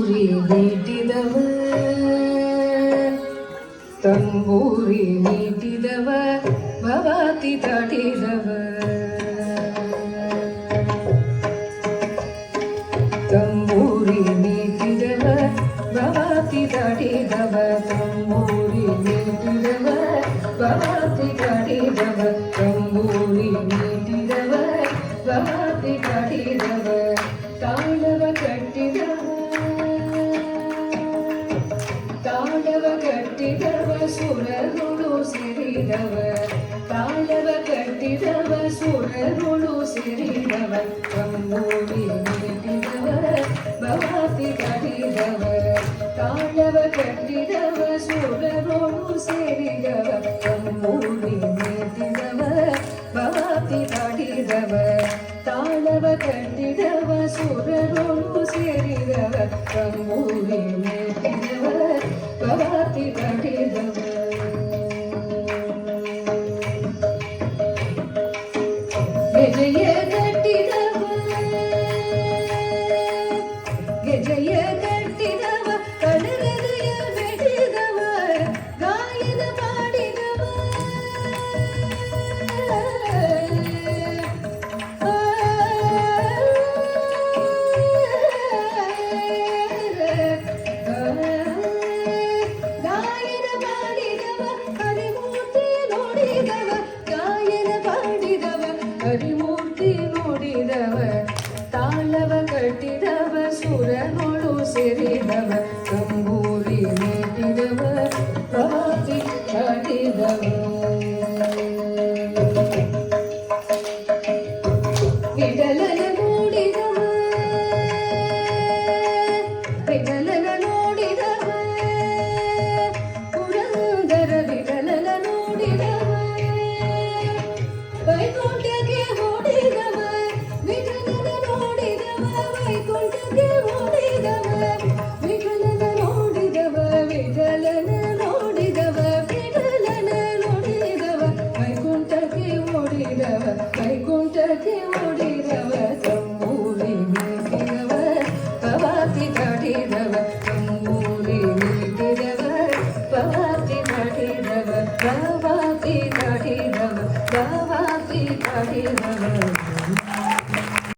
ನೀಟಿದವ ತಂಬೂರಿ ನೀಟಿದವ ಭವಾತಿ ತಡಿದವ ತಂಬೂರಿ ನೀಟಿದವ ಭವಾತಿ ತಡಿದವ ತಂಬೂರಿ ನೀಟಿದವ ಭವಾತಿ ತಡಿದವ ತಂಬೂರಿ ನೀಟಿದವ ಭವಾತಿ ತಡಿದವ ತಾಳವ ಕಟ್ಟಿದವ ತಾಳವ ಕಟ್ಟಿದವ ಸುರರುಳು ಸಿರಿದವ ತಾಳವ ಕಟ್ಟಿದವ ಸುರರುಳು ಸಿರಿದವ ತಂಬೂರಿ ನೀಟಿದವ ಭವಾತಿ ತಡಿದವ ತಾಳವ ಕಟ್ಟಿದವ ಸುರರುಳು ಸೇರಿದವ ತಂಬೂರಿ ನೀಟಿದವ ಭವಾತಿ ತಡಿದವ ತಾಳವ ಕಟ್ಟಿದವ ಸುರರುಳು ಸೇರಿದವ ತಂಬೂರಿ ನೀಟಿದವ ಭವಾತಿ ತಡಿದವ ಗೆಜೆಯ ಕಟ್ಟಿದವ ಗೆಜೆಯ ಕಟ್ಟಿದವ ಕಡಲದಯ ಬೆಳೆದವ ಗಾಯನ ಮಾಡಿದವ ಗಾಯನ ಮಾಡಿದವ ಹರಿಮೂರ್ತಿ ನೋಡಿದವ ಗಾಯನ ಮಾಡಿದವ ಹರಿಮೂರ್ತಿ ನೋಡಿದವ ತಾಳವ ಕಟ್ಟಿದವ ಸುರನೊಳು ಸೇರಿದವ ತಂಬೂರಿ ನೀಟಿದವ ಭವಾತಿ ತಡಿದವ ವಿಠಲನ ನೋಡಿದವ ವಿಠಲ